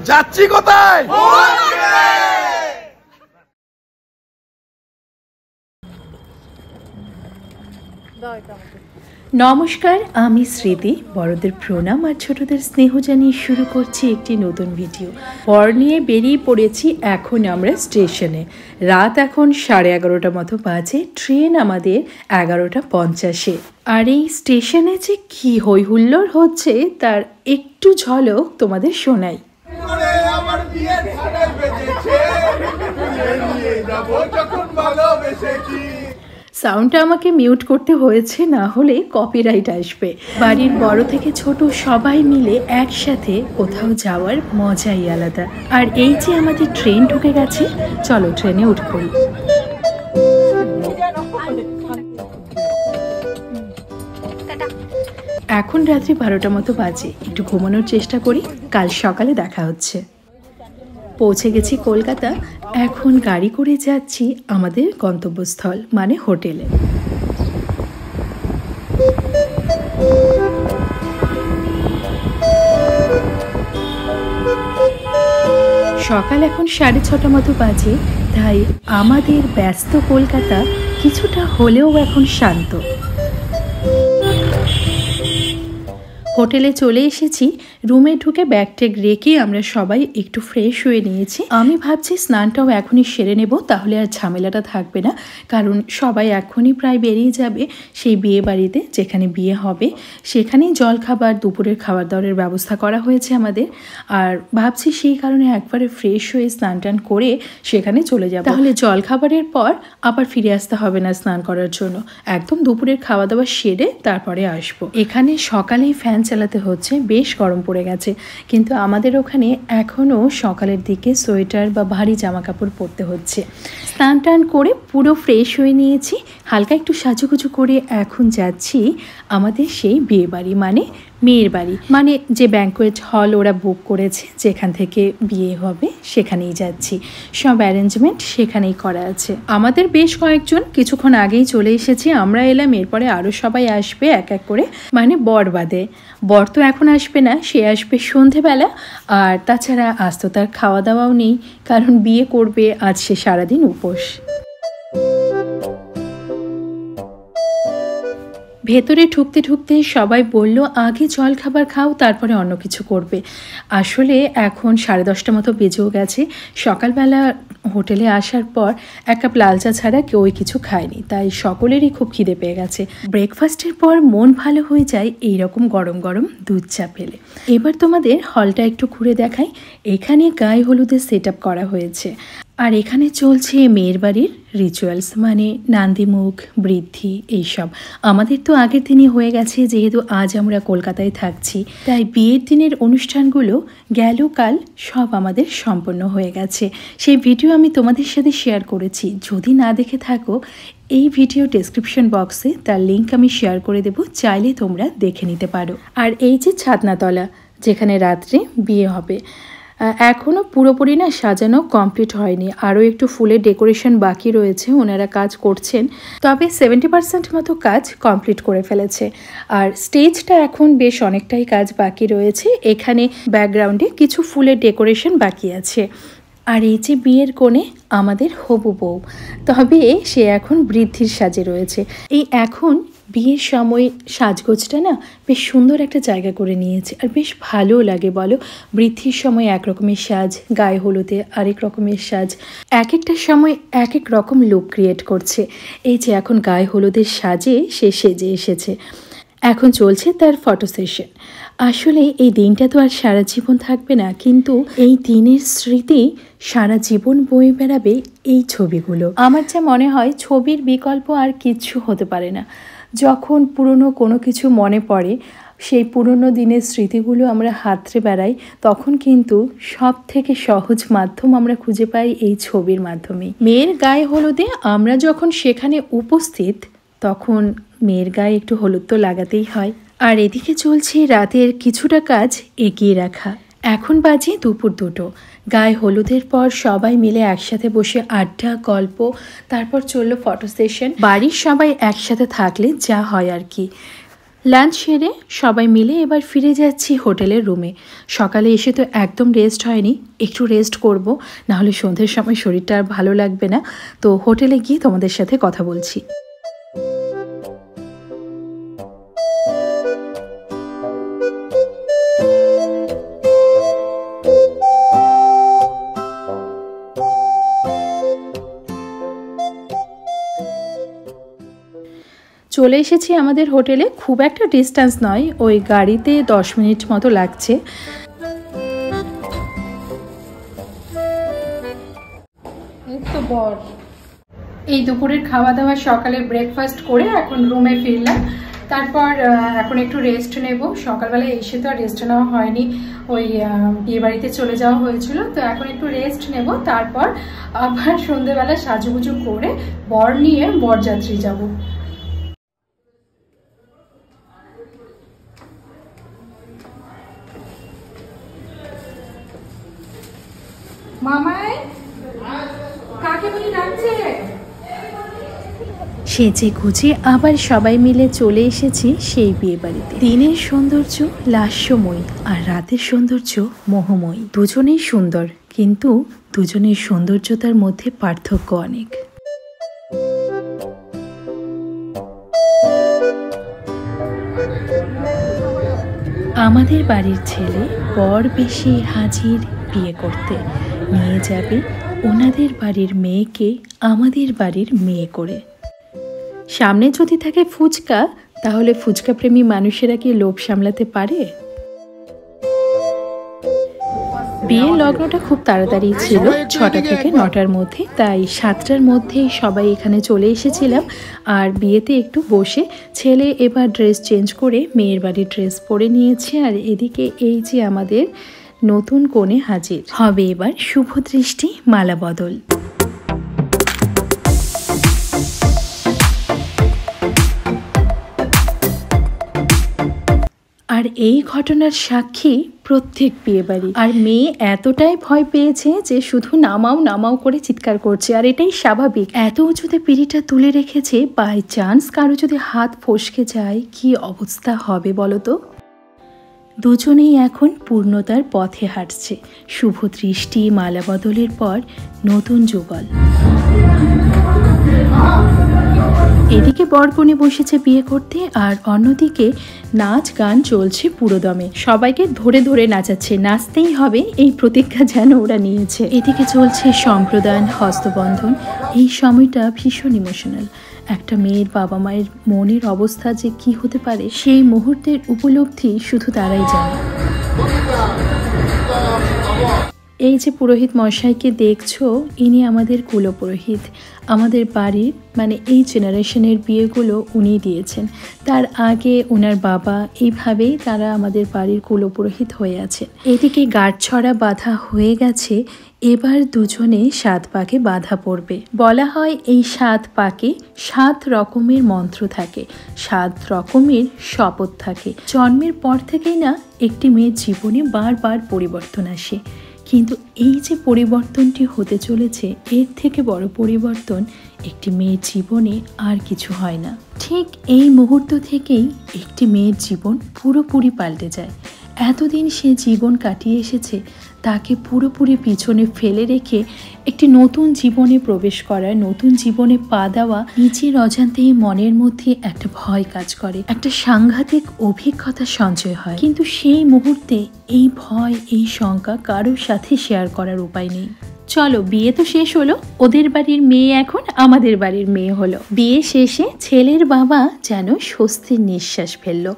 যাচ্ছি কোথায়? নমস্কার, আমি স্মৃতি। বড়দের প্রণাম আর ছোটদের স্নেহ জানিয়ে শুরু করছি একটি নতুন ভিডিও। বর নিয়ে বেরিয়ে পড়েছি এখন আমরা স্টেশনে। রাত এখন 11:30 মতো বাজে। ট্রেন আমাদের 11:50-এ। আর এই স্টেশনে যে কি হই হুল্লোড় হচ্ছে তার একটু ঝলক তোমাদের শোনাই। সাউন্ডটা আমাকে মিউট করতে হয়েছে, না হলে কপিরাইট আসবে। বাড়ির বড় থেকে ছোট সবাই মিলে একসাথে কোথাও যাওয়ার মজাই আলাদা। আর এই যে আমাদের ট্রেন ঢুকে গেছে, চলো ট্রেনে উঠে পড়ি। এখন রাত্রি 12টা মতো বাজে। একটু ঘুমানোর চেষ্টা করি, কাল সকালে দেখা হচ্ছে। পৌঁছে গেছি কলকাতা। এখন গাড়ি করে যাচ্ছি আমাদের গন্তব্যস্থল মানে হোটেলে। সকাল এখন 6:30 মতো বাজে, তাই আমাদের ব্যস্ত কলকাতা কিছুটা হলেও এখন শান্ত। হোটেলে চলে এসেছি। রুমে ঢুকে ব্যাগ ট্যাগ রেখে আমরা সবাই একটু ফ্রেশ হয়ে নিয়েছি। আমি ভাবছি স্নানটাও এখনই সেরে নেব, তাহলে আর ঝামেলাটা থাকবে না। কারণ সবাই এখনই প্রায় বেরিয়ে যাবে সেই বিয়ে বাড়িতে, যেখানে বিয়ে হবে। সেখানেই জলখাবার, দুপুরের খাবার দাবারের ব্যবস্থা করা হয়েছে আমাদের। আর ভাবছি সেই কারণে একবারে ফ্রেশ হয়ে স্নান টান করে সেখানে চলে যাব। তাহলে জলখাবারের পর আবার ফিরে আসতে হবে না স্নান করার জন্য। একদম দুপুরের খাওয়া দাওয়া সেরে তারপরে আসবো। এখানে সকালেই ফ্যান চালাতে হচ্ছে, বেশ গরম পড়ে গেছে। কিন্তু আমাদের ওখানে এখনও সকালের দিকে সোয়েটার বা ভারী জামা কাপড় পরতে হচ্ছে। স্নান টান করে পুরো ফ্রেশ হয়ে নিয়েছি, হালকা একটু সাজুগুজু করে এখন যাচ্ছি আমাদের সেই বিয়ে বাড়ি মানে মেয়ের বাড়ি, মানে যে ব্যাঙ্কোয়েট হল ওরা বুক করেছে যেখান থেকে বিয়ে হবে সেখানেই যাচ্ছি। সব অ্যারেঞ্জমেন্ট সেখানেই করা আছে। আমাদের বেশ কয়েকজন কিছুক্ষণ আগেই চলে এসেছি, আমরা এলাম। এরপরে আরও সবাই আসবে এক এক করে, মানে বর বাদে। বর তো এখন আসবে না, সে আসবে সন্ধেবেলা। আর তাছাড়া আজ তো তার খাওয়া দাওয়াও নেই, কারণ বিয়ে করবে, আজ সে সারাদিন উপোস। ভেতরে ঢুকতে ঢুকতে সবাই বলল আগে জল খাবার খাও, তারপরে অন্য কিছু করবে। আসলে এখন 10:30 মতো বেজেও গেছে। সকালবেলা হোটেলে আসার পর এক কাপ লাল চা ছাড়া কেউই কিছু খায়নি, তাই সকলেরই খুব খিদে পেয়ে গেছে। ব্রেকফাস্টের পর মন ভালো হয়ে যায় এইরকম গরম গরম দুধ চা পেলে। এবার তোমাদের হলটা একটু ঘুরে দেখাই। এখানে গায়ে হলুদের সেট আপ করা হয়েছে। আর এখানে চলছে মেয়ের বাড়ির রিচুয়ালস, মানে নান্দিমুখ, বৃদ্ধি, এইসব। আমাদের তো আগের দিনই হয়ে গেছে, যেহেতু আজ আমরা কলকাতায় থাকছি, তাই বিয়ের দিনের অনুষ্ঠানগুলো গেল কাল সব আমাদের সম্পন্ন হয়ে গেছে। সেই ভিডিও আমি তোমাদের সাথে শেয়ার করেছি। যদি না দেখে থাকো, এই ভিডিও ডেসক্রিপশন বক্সে তার লিঙ্ক আমি শেয়ার করে দেব, চাইলে তোমরা দেখে নিতে পারো। আর এই যে ছাদনাতলা, যেখানে রাত্রে বিয়ে হবে, এখনও পুরোপুরি না সাজানো কমপ্লিট হয়নি। আরও একটু ফুলের ডেকোরেশন বাকি রয়েছে, ওনারা কাজ করছেন। তবে 70% মতো কাজ কমপ্লিট করে ফেলেছে। আর স্টেজটা এখন বেশ অনেকটাই কাজ বাকি রয়েছে। এখানে ব্যাকগ্রাউন্ডে কিছু ফুলের ডেকোরেশন বাকি আছে। আর এই যে বিয়ের কোণে আমাদের হবু বউ, তবে সে এখন বৃদ্ধির সাজে রয়েছে। এই এখন বিয়ের সময় সাজগোজটা না বেশ সুন্দর একটা জায়গা করে নিয়েছে, আর বেশ ভালোও লাগে বলো। বৃদ্ধির সময় এক রকমের সাজ, গায়ে হলুদে আরেক রকমের সাজ, এক একটা সময় এক এক রকম লুক ক্রিয়েট করছে। এই যে এখন গায়ে হলুদের সাজে সে সেজে এসেছে। এখন চলছে তার ফটো সেশন। আসলে এই দিনটা তো আর সারা জীবন থাকবে না, কিন্তু এই দিনের স্মৃতি সারা জীবন বয়ে বেড়াবে এই ছবিগুলো। আমার যা মনে হয় ছবির বিকল্প আর কিচ্ছু হতে পারে না। যখন পুরনো কোনো কিছু মনে পড়ে, সেই পুরনো দিনের স্মৃতিগুলো আমরা হাতড়ে বেড়াই, তখন কিন্তু সব থেকে সহজ মাধ্যম আমরা খুঁজে পাই এই ছবির মাধ্যমে। মেয়ের গায়ে হলুদে আমরা যখন সেখানে উপস্থিত, তখন মেয়ের গায়ে একটু হলুদ তো লাগাতেই হয়। আর এদিকে চলছে রাতের কিছুটা কাজ এগিয়ে রাখা। এখন বাজে দুপুর 2টো। গায়ে হলুদের পর সবাই মিলে একসাথে বসে আড্ডা, গল্প, তারপর চললো ফটো সেশন। বাড়ির সবাই একসাথে থাকলে যা হয় আর কি। লাঞ্চ সেরে সবাই মিলে এবার ফিরে যাচ্ছি হোটেলের রুমে। সকালে এসে তো একদম রেস্ট হয়নি, একটু রেস্ট করব, নাহলে সন্ধ্যের সময় শরীরটা আর ভালো লাগবে না। তো হোটেলে গিয়ে তোমাদের সাথে কথা বলছি। চলে এসেছি আমাদের হোটেলে। খুব একটা ডিস্টেন্স নয়, ওই গাড়িতে 10 মিনিট মতো লাগছে। এই দুপুরের খাওয়া দাওয়া, সকালে ব্রেকফাস্ট করে এখন রুমে ফিরলাম। তারপর এখন একটু রেস্ট নেব। সকালবেলা এসে তো আর রেস্ট নেওয়া হয়নি, ওই বিয়ে বাড়িতে চলে যাওয়া হয়েছিল, তো এখন একটু রেস্ট নেব। তারপর আবার সন্ধ্যেবেলা সাজুগুজু করে বর নিয়ে বরযাত্রী যাব। মামাই কাকে বলি ডাকছে। সেজে গুজে আবার সবাই মিলে চলে এসেছি সেই বিয়ে বাড়িতে। দিনের সৌন্দর্য লাস্যময়ী আর রাতের সৌন্দর্য মোহময়ী। দুজনেই সুন্দর, কিন্তু দুজনের সৌন্দর্যতার মধ্যে পার্থক্য অনেক। আমাদের বাড়ির ছেলে বর বেশি হাজির বিয়ে করতে, নিয়ে যাবে ওনাদের বাড়ির মেয়েকে আমাদের বাড়ির মেয়ে করে। সামনে যদি থাকে ফুচকা, তাহলে ফুচকা প্রেমী মানুষেরা কি লোভ সামলাতে পারে? বিয়ের লগ্নটা খুব তাড়াতাড়ি ছিল, 6টা থেকে 9টার মধ্যে, তাই 7টার মধ্যেই সবাই এখানে চলে এসেছিলাম। আর বিয়েতে একটু বসে ছেলে এবার ড্রেস চেঞ্জ করে মেয়ের বাড়ির ড্রেস পরে নিয়েছে। আর এদিকে এই যে আমাদের নতুন কনে হাজির হবে, এবার শুভ দৃষ্টি মালা বদল। আর এই ঘটনার সাক্ষী প্রত্যেক বিয়েবাড়ি। আর মেয়ে এতটাই ভয় পেয়েছে যে শুধু নামাও নামাও করে চিৎকার করছে। আর এটাই স্বাভাবিক, এত উঁচুতে পিঁড়িটা তুলে রেখেছে, বাই চান্স কারো যদি হাত ফসকে যায় কি অবস্থা হবে বলো তো। দুজনেই এখন পূর্ণতার পথে হাঁটছে। শুভ দৃষ্টি মালা বদলের পর নতুন যুগল। এদিকে বরকনে বসেছে বিয়ে করতে, আর অন্যদিকে নাচ গান চলছে পুরোদমে। সবাইকে ধরে ধরে নাচাচ্ছে, নাচতেই হবে এই প্রতিজ্ঞা যেন ওরা নিয়েছে। এদিকে চলছে সম্প্রদান, হস্তবন্ধন। এই সময়টা ভীষণ ইমোশনাল। একটা মেয়ের বাবা মায়ের মনের অবস্থা যে কি হতে পারে, সেই মুহূর্তের উপলব্ধি শুধু তারাই জানে। এই যে পুরোহিত মশাইকে দেখছো, ইনি আমাদের কুলপুরোহিত। আমাদের বাড়ির মানে এই জেনারেশনের বিয়েগুলো উনি দিয়েছেন। তার আগে ওনার বাবা, এইভাবেই তারা আমাদের বাড়ির কুলপুরোহিত হয়ে আছেন। এদিকে গাঁটছড়া বাঁধা হয়ে গেছে, এবার দুজনে 7 পাকে বাঁধা পড়বে। বলা হয় এই 7 পাকে 7 রকমের মন্ত্র থাকে, 7 রকমের শপথ থাকে। জন্মের পর থেকেই না একটি মেয়ের জীবনে বারবার পরিবর্তন আসে, কিন্তু এই যে পরিবর্তনটি হতে চলেছে, এর থেকে বড় পরিবর্তন একটি মেয়ের জীবনে আর কিছু হয় না। ঠিক এই মুহূর্ত থেকেই একটি মেয়ের জীবন পুরোপুরি পাল্টে যায়। এতদিন সে জীবন কাটিয়ে এসেছে, তাকে পুরোপুরি পিছনে ফেলে রেখে একটি নতুন জীবনে প্রবেশ করা, নতুন জীবনে পা দেওয়া, নিজের অজান্তেই মনের মধ্যে একটা ভয় কাজ করে, একটা সাংঘাতিক অভিজ্ঞতা সঞ্চয় হয়। কিন্তু সেই মুহূর্তে এই ভয়, এই শঙ্কা কারোর সাথে শেয়ার করার উপায় নেই। চলো, বিয়ে তো শেষ হলো, ওদের বাড়ির মেয়ে এখন আমাদের বাড়ির মেয়ে হলো। বিয়ে শেষে ছেলের বাবা যেন স্বস্তির নিঃশ্বাস ফেললো।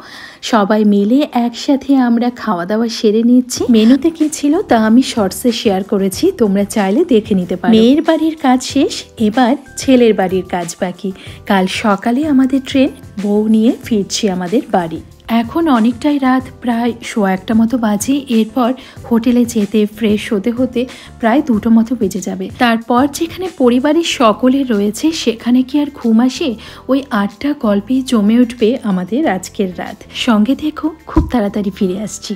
সবাই মিলে একসাথে আমরা খাওয়া দাওয়া সেরে নিচ্ছি। মেনুতে কি ছিল তা আমি শর্টসে শেয়ার করেছি, তোমরা চাইলে দেখে নিতে পারো। মেয়ের বাড়ির কাজ শেষ, এবার ছেলের বাড়ির কাজ বাকি। কাল সকালে আমাদের ট্রেন, বউ নিয়ে ফিরছি আমাদের বাড়ি। এখন অনেকটাই রাত, প্রায় 1:15 মতো বাজে। এরপর হোটেলে যেতে ফ্রেশ হতে হতে প্রায় 2টো মতো বেজে যাবে। তারপর যেখানে পরিবারের সকলে রয়েছে সেখানে কি আর ঘুম আসে? ওই 8টা গল্পে জমে উঠবে আমাদের আজকের রাত। সঙ্গে দেখো, খুব তাড়াতাড়ি ফিরে আসছি।